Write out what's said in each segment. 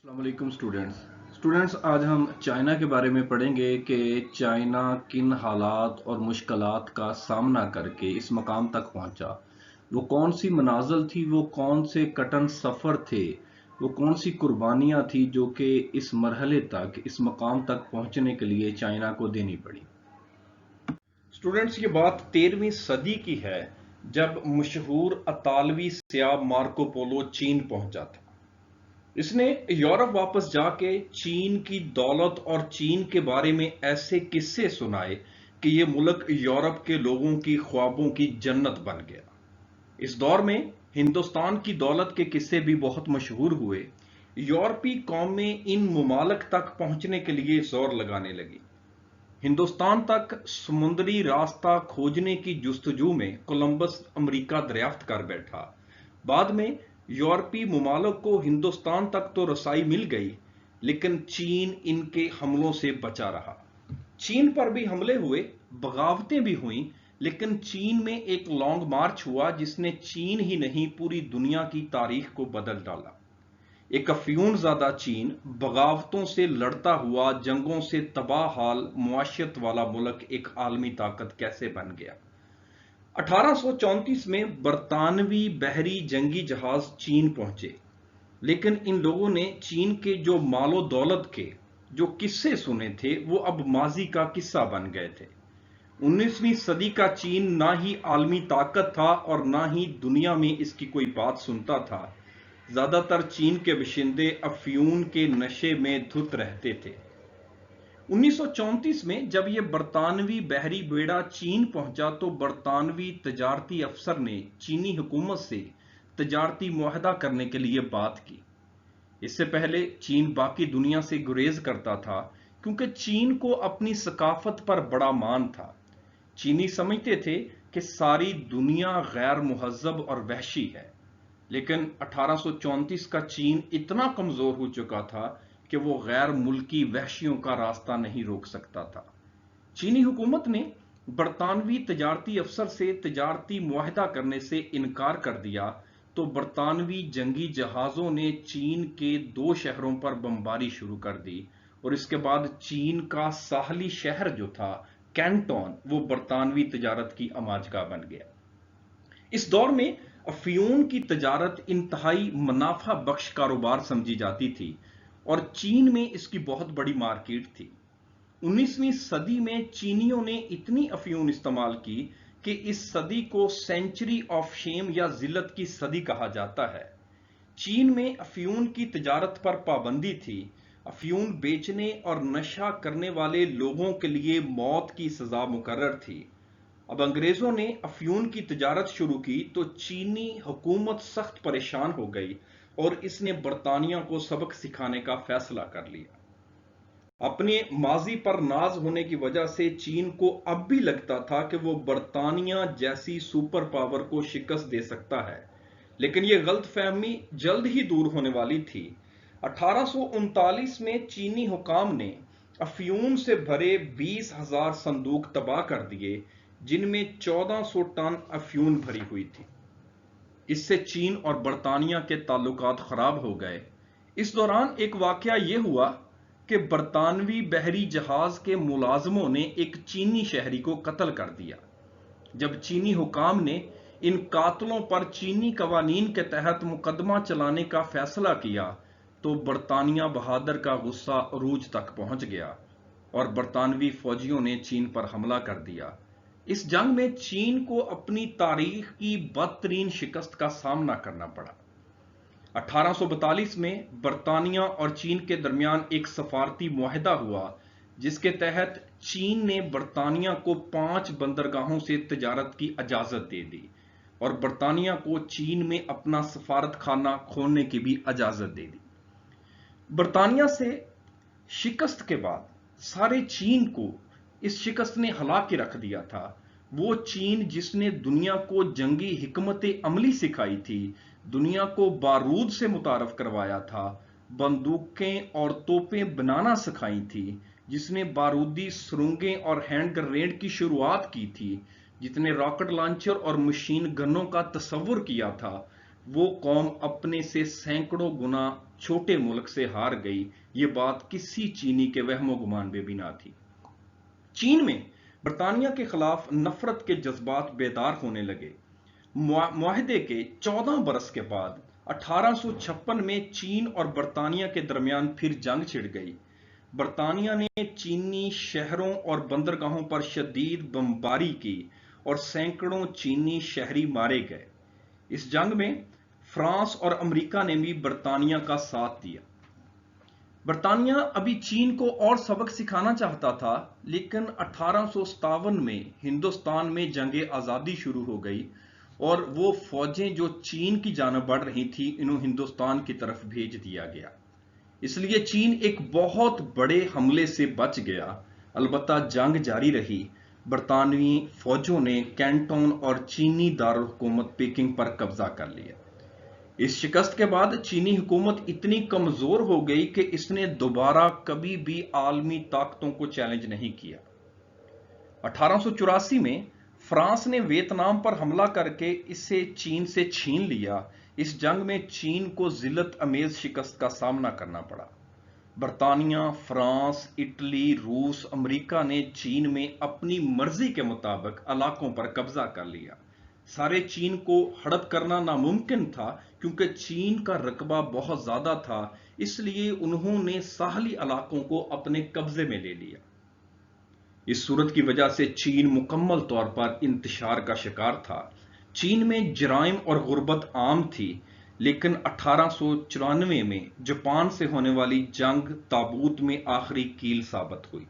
السلام علیکم اسٹوڈنٹس آج ہم چائنا کے بارے میں پڑھیں گے کہ چائنا کن حالات اور مشکلات کا سامنا کر کے اس مقام تک پہنچا۔ وہ کون سی منازل تھی، وہ کون سے کٹن سفر تھے، وہ کون سی قربانیاں تھی جو کہ اس مرحلے تک، اس مقام تک پہنچنے کے لیے چائنا کو دینی پڑی۔ اسٹوڈنٹس یہ بات 13ویں صدی کی ہے جب مشہور اطالوی سیاح مارکو پولو چین پہنچا تھا۔ اس نے یورپ واپس جا کے چین کی دولت اور چین کے بارے میں ایسے قصے سنائے کہ یہ ملک یورپ کے لوگوں کی خوابوں کی جنت بن گیا۔ اس دور میں ہندوستان کی دولت کے قصے بھی بہت مشہور ہوئے۔ یورپی قومیں ان ممالک تک پہنچنے کے لیے زور لگانے لگی۔ ہندوستان تک سمندری راستہ کھوجنے کی جستجو میں کولمبس امریکہ دریافت کر بیٹھا۔ بعد میں یورپی ممالک کو ہندوستان تک تو رسائی مل گئی، لیکن چین ان کے حملوں سے بچا رہا۔ چین پر بھی حملے ہوئے، بغاوتیں بھی ہوئیں، لیکن چین میں ایک لانگ مارچ ہوا جس نے چین ہی نہیں پوری دنیا کی تاریخ کو بدل ڈالا۔ ایک افیون زدہ چین بغاوتوں سے لڑتا ہوا، جنگوں سے تباہ حال معیشت والا ملک ایک عالمی طاقت کیسے بن گیا؟ 1834 میں برطانوی بحری جنگی جہاز چین پہنچے، لیکن ان لوگوں نے چین کے جو مال و دولت کے جو قصے سنے تھے وہ اب ماضی کا قصہ بن گئے تھے۔ 19ویں صدی کا چین نہ ہی عالمی طاقت تھا اور نہ ہی دنیا میں اس کی کوئی بات سنتا تھا۔ زیادہ تر چین کے باشندے افیون کے نشے میں دھت رہتے تھے۔ 1934 میں جب یہ برطانوی بحری بیڑا چین پہنچا تو برطانوی تجارتی افسر نے چینی حکومت سے تجارتی معاہدہ کرنے کے لیے بات کی۔ اس سے پہلے چین باقی دنیا سے گریز کرتا تھا کیونکہ چین کو اپنی ثقافت پر بڑا مان تھا۔ چینی سمجھتے تھے کہ ساری دنیا غیر مہذب اور وحشی ہے، لیکن 1834 کا چین اتنا کمزور ہو چکا تھا کہ وہ غیر ملکی وحشیوں کا راستہ نہیں روک سکتا تھا۔ چینی حکومت نے برطانوی تجارتی افسر سے تجارتی معاہدہ کرنے سے انکار کر دیا تو برطانوی جنگی جہازوں نے چین کے 2 شہروں پر بمباری شروع کر دی، اور اس کے بعد چین کا ساحلی شہر جو تھا کینٹون، وہ برطانوی تجارت کی اماجگاہ بن گیا۔ اس دور میں افیون کی تجارت انتہائی منافع بخش کاروبار سمجھی جاتی تھی اور چین میں اس کی بہت بڑی مارکیٹ تھی۔ 19ویں صدی میں چینیوں نے اتنی افیون استعمال کی کہ اس صدی کو سینچری آف شیم یا ذلت کی صدی کہا جاتا ہے۔ چین میں افیون کی تجارت پر پابندی تھی۔ افیون بیچنے اور نشہ کرنے والے لوگوں کے لیے موت کی سزا مقرر تھی۔ اب انگریزوں نے افیون کی تجارت شروع کی تو چینی حکومت سخت پریشان ہو گئی اور اس نے برطانیہ کو سبق سکھانے کا فیصلہ کر لیا۔ اپنے ماضی پر ناز ہونے کی وجہ سے چین کو اب بھی لگتا تھا کہ وہ برطانیہ جیسی سپر پاور کو شکست دے سکتا ہے، لیکن یہ غلط فہمی جلد ہی دور ہونے والی تھی۔ 1839 میں چینی حکام نے افیون سے بھرے 20,000 صندوق تباہ کر دیے، جن میں 1400 ٹن افیون بھری ہوئی تھی۔ اس سے چین اور برطانیہ کے تعلقات خراب ہو گئے۔ اس دوران ایک واقعہ یہ ہوا کہ برطانوی بحری جہاز کے ملازموں نے ایک چینی شہری کو قتل کر دیا۔ جب چینی حکام نے ان قاتلوں پر چینی قوانین کے تحت مقدمہ چلانے کا فیصلہ کیا تو برطانیہ بہادر کا غصہ عروج تک پہنچ گیا اور برطانوی فوجیوں نے چین پر حملہ کر دیا۔ اس جنگ میں چین کو اپنی تاریخ کی بدترین شکست کا سامنا کرنا پڑا۔ 1842 میں برطانیہ اور چین کے درمیان ایک سفارتی معاہدہ ہوا جس کے تحت چین نے برطانیہ کو 5 بندرگاہوں سے تجارت کی اجازت دے دی اور برطانیہ کو چین میں اپنا سفارت خانہ کھولنے کی بھی اجازت دے دی۔ برطانیہ سے شکست کے بعد سارے چین کو اس شکست نے ہلا کے رکھ دیا تھا۔ وہ چین جس نے دنیا کو جنگی حکمت عملی سکھائی تھی، دنیا کو بارود سے متعارف کروایا تھا، بندوقیں اور توپیں بنانا سکھائی تھی، جس نے بارودی سرنگیں اور ہینڈ گرینیڈ کی شروعات کی تھی، جتنے راکٹ لانچر اور مشین گنوں کا تصور کیا تھا، وہ قوم اپنے سے سینکڑوں گنا چھوٹے ملک سے ہار گئی، یہ بات کسی چینی کے وہم و گمان میں بھی نہ تھی۔ چین میں برطانیہ کے خلاف نفرت کے جذبات بیدار ہونے لگے۔ معاہدے کے 14 برس کے بعد 1856 میں چین اور برطانیہ کے درمیان پھر جنگ چھڑ گئی۔ برطانیہ نے چینی شہروں اور بندرگاہوں پر شدید بمباری کی اور سینکڑوں چینی شہری مارے گئے۔ اس جنگ میں فرانس اور امریکہ نے بھی برطانیہ کا ساتھ دیا۔ برطانیہ ابھی چین کو اور سبق سکھانا چاہتا تھا، لیکن 1857 میں ہندوستان میں جنگ آزادی شروع ہو گئی اور وہ فوجیں جو چین کی جانب بڑھ رہی تھیں انہوں ہندوستان کی طرف بھیج دیا گیا۔ اس لیے چین ایک بہت بڑے حملے سے بچ گیا، البتہ جنگ جاری رہی۔ برطانوی فوجوں نے کینٹون اور چینی دارالحکومت پیکنگ پر قبضہ کر لیا۔ اس شکست کے بعد چینی حکومت اتنی کمزور ہو گئی کہ اس نے دوبارہ کبھی بھی عالمی طاقتوں کو چیلنج نہیں کیا۔ 1884 میں فرانس نے ویتنام پر حملہ کر کے اسے چین سے چھین لیا۔ اس جنگ میں چین کو ذلت امیز شکست کا سامنا کرنا پڑا۔ برطانیہ، فرانس، اٹلی، روس، امریکہ نے چین میں اپنی مرضی کے مطابق علاقوں پر قبضہ کر لیا۔ سارے چین کو ہڑپ کرنا ناممکن تھا کیونکہ چین کا رقبہ بہت زیادہ تھا، اس لیے انہوں نے ساحلی علاقوں کو اپنے قبضے میں لے لیا۔ اس صورت کی وجہ سے چین مکمل طور پر انتشار کا شکار تھا۔ چین میں جرائم اور غربت عام تھی، لیکن 1894 میں جاپان سے ہونے والی جنگ تابوت میں آخری کیل ثابت ہوئی۔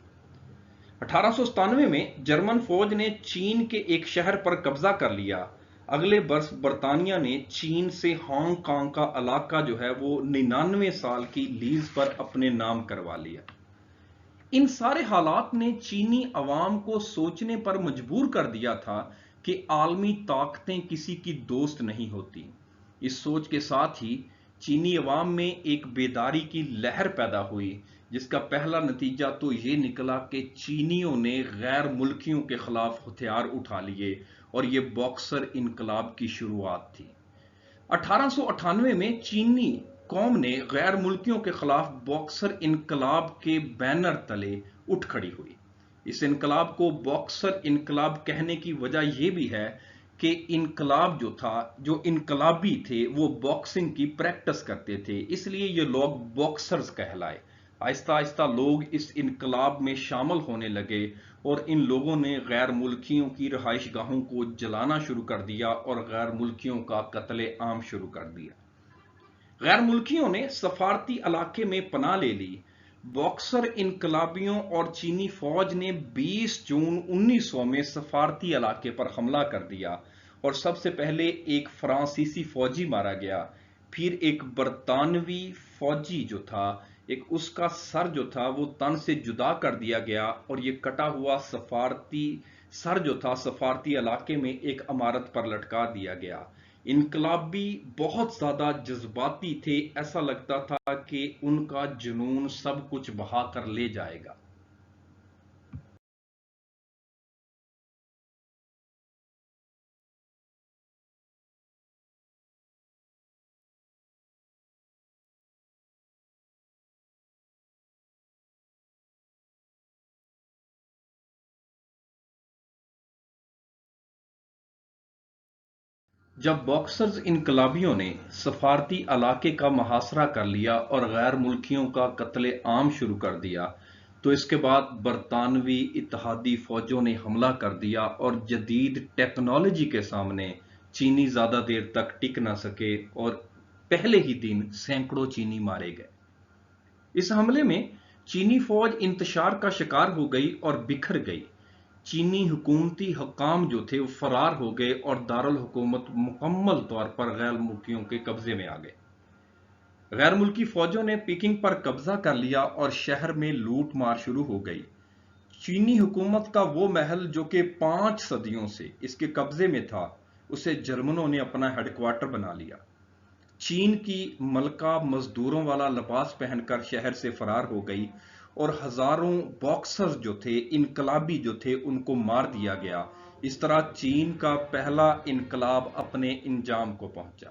1897 میں جرمن فوج نے چین کے ایک شہر پر قبضہ کر لیا۔ اگلے برس برطانیہ نے چین سے ہانگ کانگ کا علاقہ جو ہے وہ 99 سال کی لیز پر اپنے نام کروا لیا۔ ان سارے حالات نے چینی عوام کو سوچنے پر مجبور کر دیا تھا کہ عالمی طاقتیں کسی کی دوست نہیں ہوتی۔ اس سوچ کے ساتھ ہی چینی عوام میں ایک بیداری کی لہر پیدا ہوئی، جس کا پہلا نتیجہ تو یہ نکلا کہ چینیوں نے غیر ملکیوں کے خلاف ہتھیار اٹھا لیے اور یہ باکسر انقلاب کی شروعات تھی۔ 1898 میں چینی قوم نے غیر ملکیوں کے خلاف باکسر انقلاب کے بینر تلے اٹھ کھڑی ہوئی۔ اس انقلاب کو باکسر انقلاب کہنے کی وجہ یہ بھی ہے کہ انقلاب جو تھا، جو انقلابی تھے وہ باکسنگ کی پریکٹس کرتے تھے، اس لیے یہ لوگ باکسرز کہلائے۔ آہستہ آہستہ لوگ اس انقلاب میں شامل ہونے لگے اور ان لوگوں نے غیر ملکیوں کی رہائش گاہوں کو جلانا شروع کر دیا اور غیر ملکیوں کا قتل عام شروع کر دیا۔ غیر ملکیوں نے سفارتی علاقے میں پناہ لے لی۔ باکسر انقلابیوں اور چینی فوج نے 20 جون 1900 میں سفارتی علاقے پر حملہ کر دیا اور سب سے پہلے ایک فرانسیسی فوجی مارا گیا، پھر ایک برطانوی فوجی جو تھا، ایک اس کا سر جو تھا وہ تن سے جدا کر دیا گیا اور یہ کٹا ہوا سفارتی سر جو تھا سفارتی علاقے میں ایک عمارت پر لٹکا دیا گیا۔ انقلابی بہت زیادہ جذباتی تھے، ایسا لگتا تھا کہ ان کا جنون سب کچھ بہا کر لے جائے گا۔ جب باکسرز انقلابیوں نے سفارتی علاقے کا محاصرہ کر لیا اور غیر ملکیوں کا قتل عام شروع کر دیا تو اس کے بعد برطانوی اتحادی فوجوں نے حملہ کر دیا اور جدید ٹیکنالوجی کے سامنے چینی زیادہ دیر تک ٹک نہ سکے اور پہلے ہی دن سینکڑوں چینی مارے گئے۔ اس حملے میں چینی فوج انتشار کا شکار ہو گئی اور بکھر گئی۔ چینی حکومتی حکام جو تھے وہ فرار ہو گئے اور دارالحکومت مکمل طور پر غیر ملکیوں کے قبضے میں آ گئے۔ غیر ملکی فوجوں نے پیکنگ پر قبضہ کر لیا اور شہر میں لوٹ مار شروع ہو گئی۔ چینی حکومت کا وہ محل جو کہ 5 صدیوں سے اس کے قبضے میں تھا، اسے جرمنوں نے اپنا ہیڈ کوارٹر بنا لیا۔ چین کی ملکہ مزدوروں والا لباس پہن کر شہر سے فرار ہو گئی اور ہزاروں باکسرز جو تھے، انقلابی جو تھے، ان کو مار دیا گیا۔ اس طرح چین کا پہلا انقلاب اپنے انجام کو پہنچا۔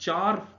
4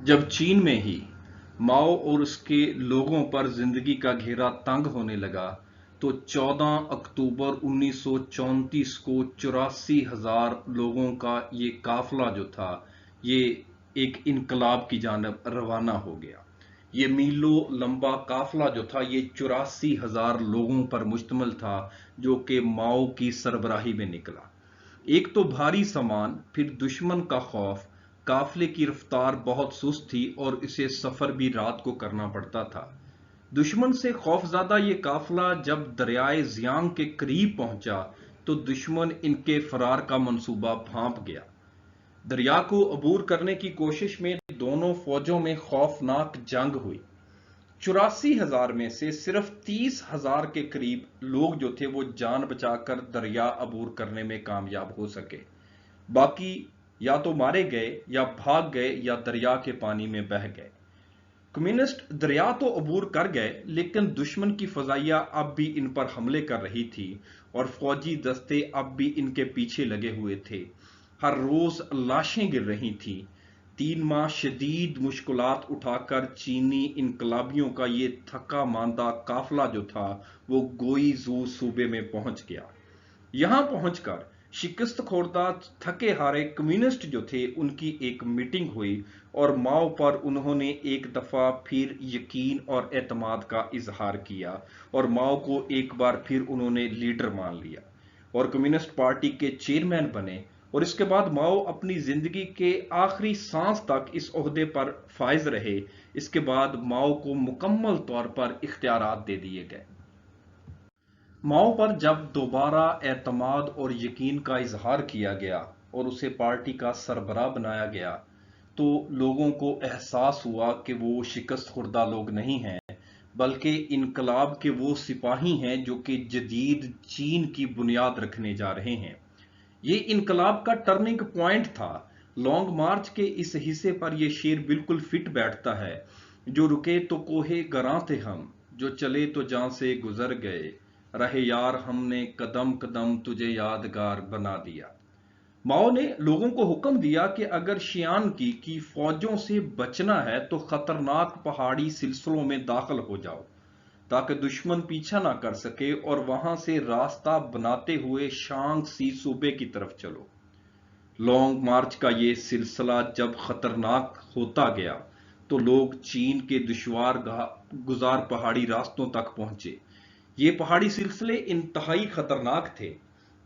جب چین میں ہی ماؤ اور اس کے لوگوں پر زندگی کا گھیرا تنگ ہونے لگا تو 14 اکتوبر 1934 کو 84,000 لوگوں کا یہ قافلہ جو تھا یہ ایک انقلاب کی جانب روانہ ہو گیا۔ یہ میلوں لمبا قافلہ جو تھا یہ 84,000 لوگوں پر مشتمل تھا جو کہ ماؤ کی سربراہی میں نکلا۔ ایک تو بھاری سامان، پھر دشمن کا خوف، قافلے کی رفتار بہت سست تھی اور اسے سفر بھی رات کو کرنا پڑتا تھا۔ دشمن سے خوفزدہ یہ قافلہ جب دریائے زیانگ کے قریب پہنچا تو دشمن ان کے فرار کا منصوبہ پھانپ گیا۔ دریا کو عبور کرنے کی کوشش میں دونوں فوجوں میں خوفناک جنگ ہوئی۔ 84,000 میں سے صرف 30,000 کے قریب لوگ جو تھے وہ جان بچا کر دریا عبور کرنے میں کامیاب ہو سکے۔ باقی یا تو مارے گئے یا بھاگ گئے یا دریا کے پانی میں بہہ گئے۔ کمیونسٹ دریا تو عبور کر گئے لیکن دشمن کی فضائیہ اب بھی ان پر حملے کر رہی تھی اور فوجی دستے اب بھی ان کے پیچھے لگے ہوئے تھے۔ ہر روز لاشیں گر رہی تھیں۔ 3 ماہ شدید مشکلات اٹھا کر چینی انقلابیوں کا یہ تھکا ماندہ قافلہ جو تھا وہ گوئی زو صوبے میں پہنچ گیا۔ یہاں پہنچ کر شکست خوردہ تھکے ہارے کمیونسٹ جو تھے ان کی ایک میٹنگ ہوئی اور ماؤ پر انہوں نے ایک دفعہ پھر یقین اور اعتماد کا اظہار کیا اور ماؤ کو ایک بار پھر انہوں نے لیڈر مان لیا اور کمیونسٹ پارٹی کے چیئرمین بنے، اور اس کے بعد ماؤ اپنی زندگی کے آخری سانس تک اس عہدے پر فائز رہے۔ اس کے بعد ماؤ کو مکمل طور پر اختیارات دے دیے گئے۔ ماؤ پر جب دوبارہ اعتماد اور یقین کا اظہار کیا گیا اور اسے پارٹی کا سربراہ بنایا گیا تو لوگوں کو احساس ہوا کہ وہ شکست خوردہ لوگ نہیں ہیں بلکہ انقلاب کے وہ سپاہی ہیں جو کہ جدید چین کی بنیاد رکھنے جا رہے ہیں۔ یہ انقلاب کا ٹرننگ پوائنٹ تھا۔ لانگ مارچ کے اس حصے پر یہ شعر بالکل فٹ بیٹھتا ہے: جو رکے تو کوہے گراں تھے ہم، جو چلے تو جاں سے گزر گئے، رہے یار ہم نے قدم قدم تجھے یادگار بنا دیا۔ ماؤ نے لوگوں کو حکم دیا کہ اگر شیان کی فوجوں سے بچنا ہے تو خطرناک پہاڑی سلسلوں میں داخل ہو جاؤ تاکہ دشمن پیچھا نہ کر سکے اور وہاں سے راستہ بناتے ہوئے شانگ سی صوبے کی طرف چلو۔ لانگ مارچ کا یہ سلسلہ جب خطرناک ہوتا گیا تو لوگ چین کے دشوار گزار پہاڑی راستوں تک پہنچے۔ یہ پہاڑی سلسلے انتہائی خطرناک تھے۔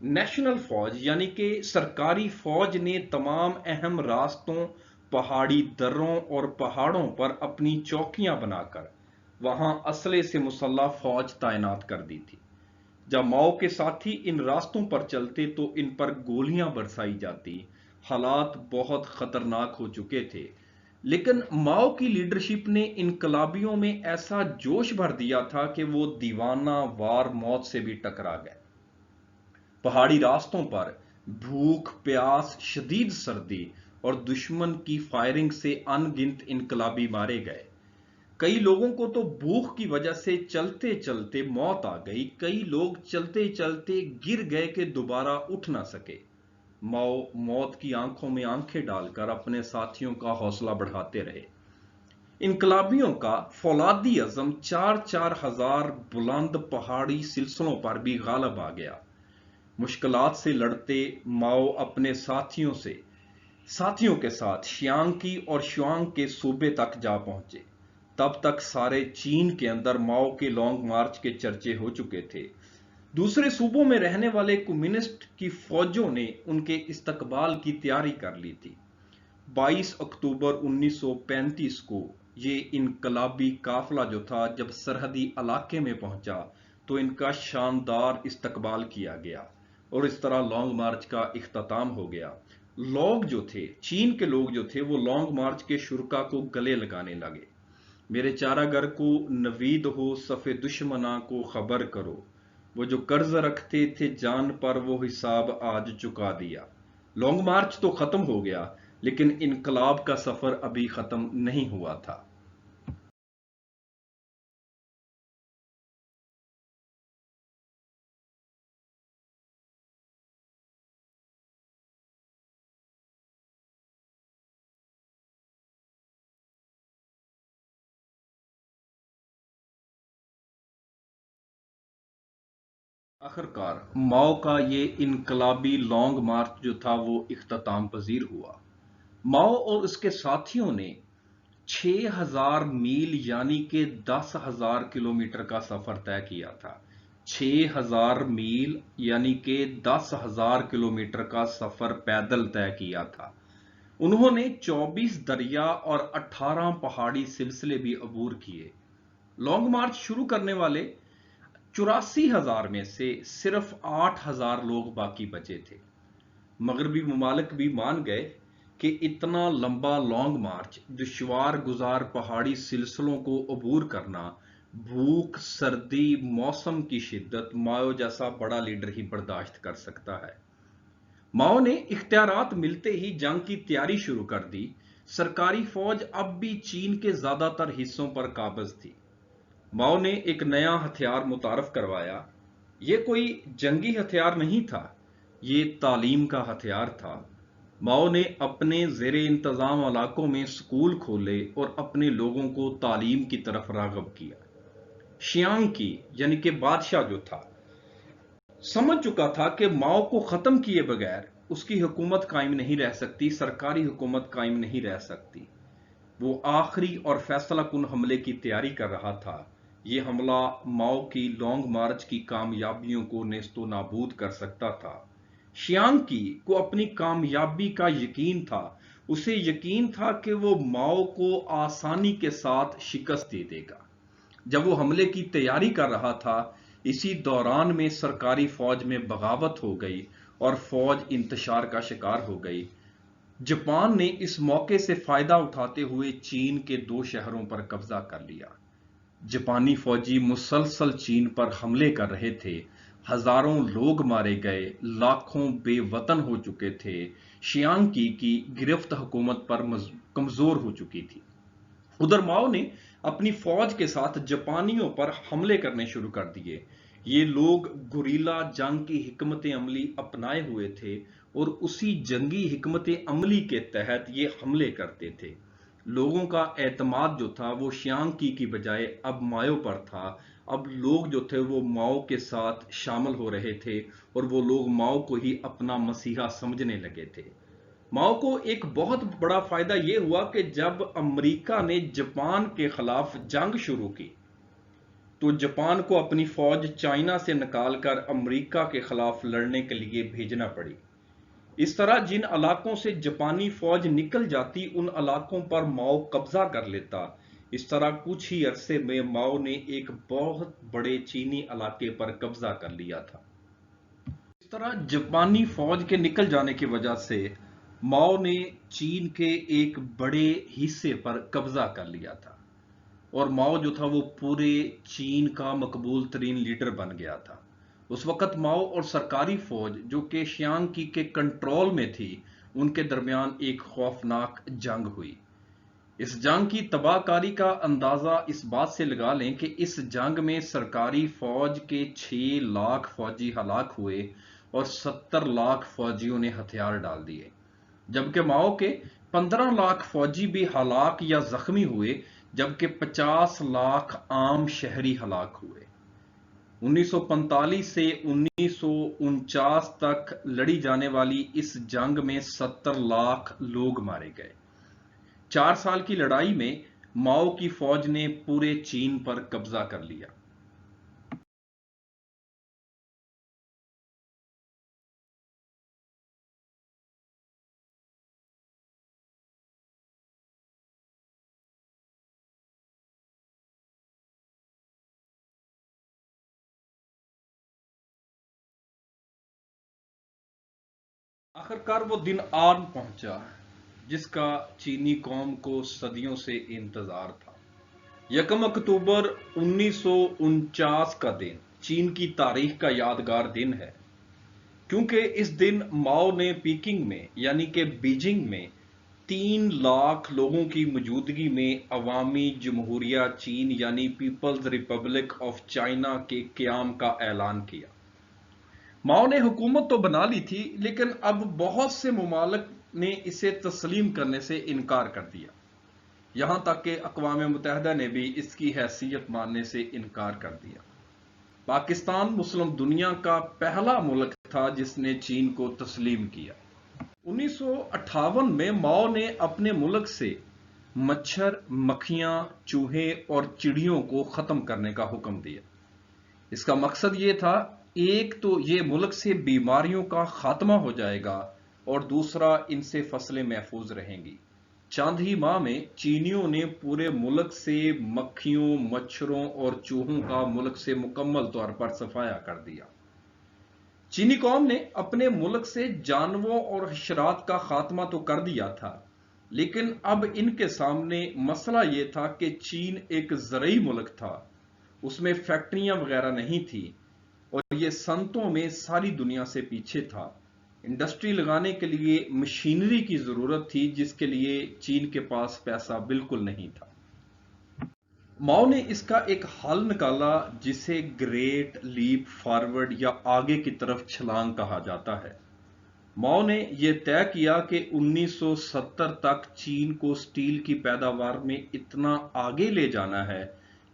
نیشنل فوج یعنی کہ سرکاری فوج نے تمام اہم راستوں، پہاڑی دروں اور پہاڑوں پر اپنی چوکیاں بنا کر وہاں اسلحے سے مسلح فوج تعینات کر دی تھی۔ جب ماؤ کے ساتھی ان راستوں پر چلتے تو ان پر گولیاں برسائی جاتی۔ حالات بہت خطرناک ہو چکے تھے، لیکن ماؤ کی لیڈرشپ نے انقلابیوں میں ایسا جوش بھر دیا تھا کہ وہ دیوانہ وار موت سے بھی ٹکرا گئے۔ پہاڑی راستوں پر بھوک، پیاس، شدید سردی اور دشمن کی فائرنگ سے ان گنت انقلابی مارے گئے۔ کئی لوگوں کو تو بھوک کی وجہ سے چلتے چلتے موت آ گئی۔ کئی لوگ چلتے چلتے گر گئے کہ دوبارہ اٹھ نہ سکے۔ ماؤ موت کی آنکھوں میں آنکھیں ڈال کر اپنے ساتھیوں کا حوصلہ بڑھاتے رہے۔ انقلابیوں کا فولادی عزم 4,000 بلند پہاڑی سلسلوں پر بھی غالب آ گیا۔ مشکلات سے لڑتے ماؤ اپنے ساتھیوں کے ساتھ شیانگ اور شوانگ کے صوبے تک جا پہنچے۔ تب تک سارے چین کے اندر ماؤ کے لانگ مارچ کے چرچے ہو چکے تھے۔ دوسرے صوبوں میں رہنے والے کمیونسٹ کی فوجوں نے ان کے استقبال کی تیاری کر لی تھی۔ 22 اکتوبر 1935 کو یہ انقلابی قافلہ جو تھا جب سرحدی علاقے میں پہنچا تو ان کا شاندار استقبال کیا گیا اور اس طرح لانگ مارچ کا اختتام ہو گیا۔ لوگ جو تھے، چین کے لوگ جو تھے، وہ لانگ مارچ کے شرکا کو گلے لگانے لگے: میرے چارہ گر کو نوید ہو صف دشمناں کو خبر کرو، وہ جو قرض رکھتے تھے جان پر وہ حساب آج چکا دیا۔ لانگ مارچ تو ختم ہو گیا لیکن انقلاب کا سفر ابھی ختم نہیں ہوا تھا۔ آخرکار ماؤ کا یہ انقلابی لانگ مارچ جو تھا وہ اختتام پذیر ہوا۔ ماؤ اور اس کے ساتھیوں نے 6,000 میل یعنی کہ 10,000 کلومیٹر کا سفر طے کیا تھا۔ 6,000 میل یعنی کہ 10,000 کلومیٹر کا سفر پیدل طے کیا تھا۔ انہوں نے 24 دریا اور 18 پہاڑی سلسلے بھی عبور کیے۔ لانگ مارچ شروع کرنے والے 84,000 میں سے صرف 8,000 لوگ باقی بچے تھے۔ مغربی ممالک بھی مان گئے کہ اتنا لمبا لانگ مارچ، دشوار گزار پہاڑی سلسلوں کو عبور کرنا، بھوک، سردی، موسم کی شدت، ماؤ جیسا بڑا لیڈر ہی برداشت کر سکتا ہے۔ ماؤ نے اختیارات ملتے ہی جنگ کی تیاری شروع کر دی۔ سرکاری فوج اب بھی چین کے زیادہ تر حصوں پر قابض تھی۔ ماؤ نے ایک نیا ہتھیار متعارف کروایا۔ یہ کوئی جنگی ہتھیار نہیں تھا، یہ تعلیم کا ہتھیار تھا۔ ماؤ نے اپنے زیر انتظام علاقوں میں سکول کھولے اور اپنے لوگوں کو تعلیم کی طرف راغب کیا۔ شیانگ کی یعنی کہ بادشاہ جو تھا، سمجھ چکا تھا کہ ماؤ کو ختم کیے بغیر اس کی حکومت قائم نہیں رہ سکتی، سرکاری حکومت قائم نہیں رہ سکتی۔ وہ آخری اور فیصلہ کن حملے کی تیاری کر رہا تھا۔ یہ حملہ ماؤ کی لانگ مارچ کی کامیابیوں کو نیست و نابود کر سکتا تھا۔ شیانگ کی کو اپنی کامیابی کا یقین تھا۔ اسے یقین تھا کہ وہ ماؤ کو آسانی کے ساتھ شکست دے دے گا۔ جب وہ حملے کی تیاری کر رہا تھا، اسی دوران میں سرکاری فوج میں بغاوت ہو گئی اور فوج انتشار کا شکار ہو گئی۔ جاپان نے اس موقع سے فائدہ اٹھاتے ہوئے چین کے 2 شہروں پر قبضہ کر لیا۔ جاپانی فوجی مسلسل چین پر حملے کر رہے تھے۔ ہزاروں لوگ مارے گئے، لاکھوں بے وطن ہو چکے تھے۔ شیانگ کی گرفت حکومت پر کمزور ہو چکی تھی۔ ادھر ماؤ نے اپنی فوج کے ساتھ جاپانیوں پر حملے کرنے شروع کر دیے۔ یہ لوگ گوریلا جنگ کی حکمت عملی اپنائے ہوئے تھے اور اسی جنگی حکمت عملی کے تحت یہ حملے کرتے تھے۔ لوگوں کا اعتماد جو تھا وہ شیانگ کی بجائے اب ماؤ پر تھا۔ اب لوگ جو تھے وہ ماؤ کے ساتھ شامل ہو رہے تھے اور وہ لوگ ماؤ کو ہی اپنا مسیحا سمجھنے لگے تھے۔ ماؤ کو ایک بہت بڑا فائدہ یہ ہوا کہ جب امریکہ نے جاپان کے خلاف جنگ شروع کی تو جاپان کو اپنی فوج چائنا سے نکال کر امریکہ کے خلاف لڑنے کے لیے بھیجنا پڑی۔ اس طرح جن علاقوں سے جاپانی فوج نکل جاتی ان علاقوں پر ماؤ قبضہ کر لیتا۔ اس طرح کچھ ہی عرصے میں ماؤ نے ایک بہت بڑے چینی علاقے پر قبضہ کر لیا تھا۔ اس طرح جاپانی فوج کے نکل جانے کی وجہ سے ماؤ نے چین کے ایک بڑے حصے پر قبضہ کر لیا تھا اور ماؤ جو تھا وہ پورے چین کا مقبول ترین لیڈر بن گیا تھا۔ اس وقت ماؤ اور سرکاری فوج جو کہ شیانگ کی کے کنٹرول میں تھی، ان کے درمیان ایک خوفناک جنگ ہوئی۔ اس جنگ کی تباہ کاری کا اندازہ اس بات سے لگا لیں کہ اس جنگ میں سرکاری فوج کے 6 لاکھ فوجی ہلاک ہوئے اور 70 لاکھ فوجیوں نے ہتھیار ڈال دیے، جبکہ ماؤ کے 15 لاکھ فوجی بھی ہلاک یا زخمی ہوئے، جبکہ 50 لاکھ عام شہری ہلاک ہوئے۔ 1945 سے 1949 تک لڑی جانے والی اس جنگ میں 70 لاکھ لوگ مارے گئے۔ 4 سال کی لڑائی میں ماؤ کی فوج نے پورے چین پر قبضہ کر لیا۔ آخرکار وہ دن آن پہنچا جس کا چینی قوم کو صدیوں سے انتظار تھا۔ 1 اکتوبر 1949 کا دن چین کی تاریخ کا یادگار دن ہے، کیونکہ اس دن ماؤ نے پیکنگ میں یعنی کہ بیجنگ میں 3 لاکھ لوگوں کی موجودگی میں عوامی جمہوریہ چین یعنی پیپلز ریپبلک آف چائنا کے قیام کا اعلان کیا۔ ماؤ نے حکومت تو بنا لی تھی، لیکن اب بہت سے ممالک نے اسے تسلیم کرنے سے انکار کر دیا، یہاں تک کہ اقوام متحدہ نے بھی اس کی حیثیت ماننے سے انکار کر دیا۔ پاکستان مسلم دنیا کا پہلا ملک تھا جس نے چین کو تسلیم کیا۔ 1958 میں ماؤ نے اپنے ملک سے مچھر، مکھیاں، چوہے اور چڑیوں کو ختم کرنے کا حکم دیا۔ اس کا مقصد یہ تھا، ایک تو یہ ملک سے بیماریوں کا خاتمہ ہو جائے گا اور دوسرا ان سے فصلیں محفوظ رہیں گی۔ چند ہی ماہ میں چینیوں نے پورے ملک سے مکھیوں، مچھروں اور چوہوں کا ملک سے مکمل طور پر صفایا کر دیا۔ چینی قوم نے اپنے ملک سے جانوروں اور حشرات کا خاتمہ تو کر دیا تھا، لیکن اب ان کے سامنے مسئلہ یہ تھا کہ چین ایک زرعی ملک تھا، اس میں فیکٹریاں وغیرہ نہیں تھی اور یہ صنعتوں میں ساری دنیا سے پیچھے تھا۔ انڈسٹری لگانے کے لیے مشینری کی ضرورت تھی، جس کے لیے چین کے پاس پیسہ بالکل نہیں تھا۔ ماؤ نے اس کا ایک حل نکالا جسے گریٹ لیپ فارورڈ یا آگے کی طرف چھلانگ کہا جاتا ہے۔ ماؤ نے یہ طے کیا کہ 1970 تک چین کو سٹیل کی پیداوار میں اتنا آگے لے جانا ہے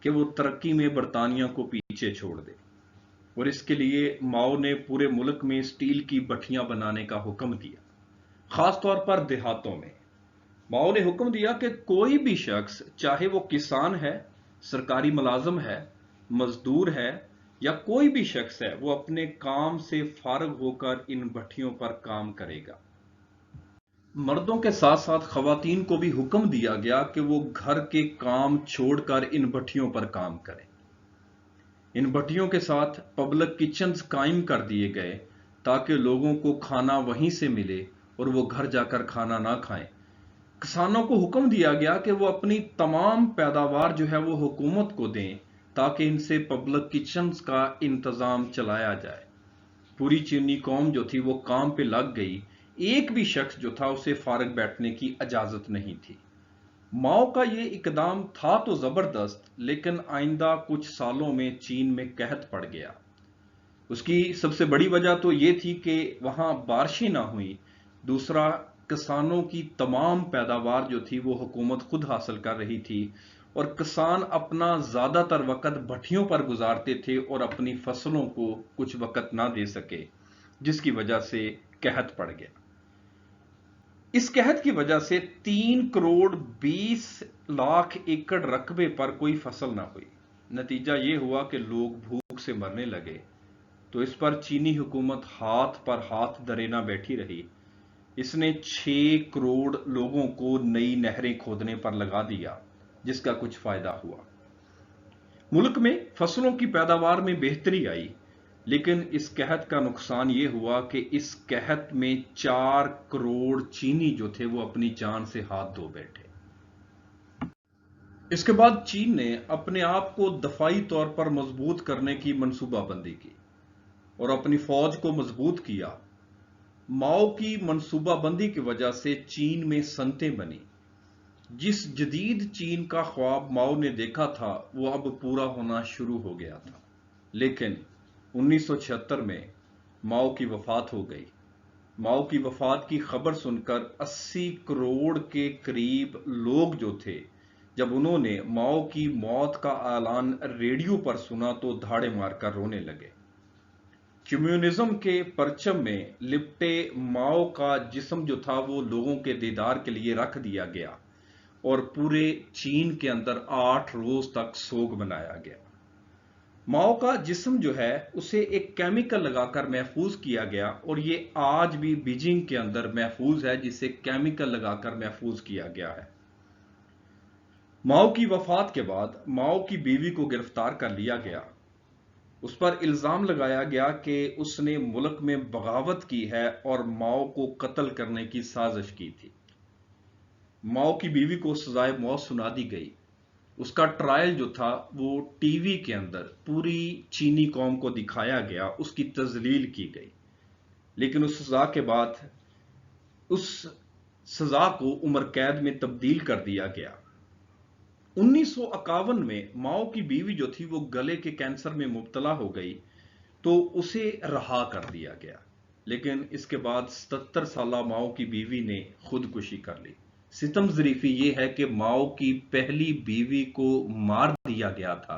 کہ وہ ترقی میں برطانیہ کو پیچھے چھوڑ دے، اور اس کے لیے ماؤ نے پورے ملک میں سٹیل کی بھٹیاں بنانے کا حکم دیا، خاص طور پر دیہاتوں میں۔ ماؤ نے حکم دیا کہ کوئی بھی شخص، چاہے وہ کسان ہے، سرکاری ملازم ہے، مزدور ہے یا کوئی بھی شخص ہے، وہ اپنے کام سے فارغ ہو کر ان بھٹیوں پر کام کرے گا۔ مردوں کے ساتھ ساتھ خواتین کو بھی حکم دیا گیا کہ وہ گھر کے کام چھوڑ کر ان بھٹیوں پر کام کریں۔ ان بھٹیوں کے ساتھ پبلک کچنز قائم کر دیے گئے تاکہ لوگوں کو کھانا وہیں سے ملے اور وہ گھر جا کر کھانا نہ کھائیں۔ کسانوں کو حکم دیا گیا کہ وہ اپنی تمام پیداوار جو ہے وہ حکومت کو دیں تاکہ ان سے پبلک کچنز کا انتظام چلایا جائے۔ پوری چینی قوم جو تھی وہ کام پہ لگ گئی، ایک بھی شخص جو تھا اسے فارغ بیٹھنے کی اجازت نہیں تھی۔ ماؤ کا یہ اقدام تھا تو زبردست، لیکن آئندہ کچھ سالوں میں چین میں قحط پڑ گیا۔ اس کی سب سے بڑی وجہ تو یہ تھی کہ وہاں بارشیں نہ ہوئیں، دوسرا کسانوں کی تمام پیداوار جو تھی وہ حکومت خود حاصل کر رہی تھی اور کسان اپنا زیادہ تر وقت بھٹیوں پر گزارتے تھے اور اپنی فصلوں کو کچھ وقت نہ دے سکے، جس کی وجہ سے قحط پڑ گیا۔ اس قحط کی وجہ سے 3 کروڑ 20 لاکھ ایکڑ رقبے پر کوئی فصل نہ ہوئی۔ نتیجہ یہ ہوا کہ لوگ بھوک سے مرنے لگے، تو اس پر چینی حکومت ہاتھ پر ہاتھ دھرے نہ بیٹھی رہی۔ اس نے 6 کروڑ لوگوں کو نئی نہریں کھودنے پر لگا دیا، جس کا کچھ فائدہ ہوا۔ ملک میں فصلوں کی پیداوار میں بہتری آئی، لیکن اس قحط کا نقصان یہ ہوا کہ اس قحط میں 4 کروڑ چینی جو تھے وہ اپنی جان سے ہاتھ دھو بیٹھے۔ اس کے بعد چین نے اپنے آپ کو دفاعی طور پر مضبوط کرنے کی منصوبہ بندی کی اور اپنی فوج کو مضبوط کیا۔ ماؤ کی منصوبہ بندی کی وجہ سے چین میں صنعتیں بنی۔ جس جدید چین کا خواب ماؤ نے دیکھا تھا وہ اب پورا ہونا شروع ہو گیا تھا، لیکن 1976 میں ماؤ کی وفات ہو گئی۔ ماؤ کی وفات کی خبر سن کر 80 کروڑ کے قریب لوگ جو تھے، جب انہوں نے ماؤ کی موت کا اعلان ریڈیو پر سنا تو دھاڑے مار کر رونے لگے۔ کمیونزم کے پرچم میں لپٹے ماؤ کا جسم جو تھا وہ لوگوں کے دیدار کے لیے رکھ دیا گیا اور پورے چین کے اندر 8 روز تک سوگ منایا گیا۔ ماؤ کا جسم جو ہے اسے ایک کیمیکل لگا کر محفوظ کیا گیا اور یہ آج بھی بیجنگ کے اندر محفوظ ہے، جسے کیمیکل لگا کر محفوظ کیا گیا ہے۔ ماؤ کی وفات کے بعد ماؤ کی بیوی کو گرفتار کر لیا گیا۔ اس پر الزام لگایا گیا کہ اس نے ملک میں بغاوت کی ہے اور ماؤ کو قتل کرنے کی سازش کی تھی۔ ماؤ کی بیوی کو سزائے موت سنا دی گئی۔ اس کا ٹرائل جو تھا وہ ٹی وی کے اندر پوری چینی قوم کو دکھایا گیا، اس کی تذلیل کی گئی، لیکن اس سزا کے بعد اس سزا کو عمر قید میں تبدیل کر دیا گیا۔ 1951 میں ماؤ کی بیوی جو تھی وہ گلے کے کینسر میں مبتلا ہو گئی تو اسے رہا کر دیا گیا، لیکن اس کے بعد 77 سالہ ماؤ کی بیوی نے خودکشی کر لی۔ ستم ظریفی یہ ہے کہ ماؤ کی پہلی بیوی کو مار دیا گیا تھا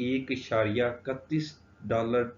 $1.31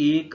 1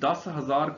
10,000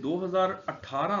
2018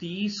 30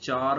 4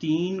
3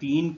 3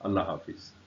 اللہ حافظ۔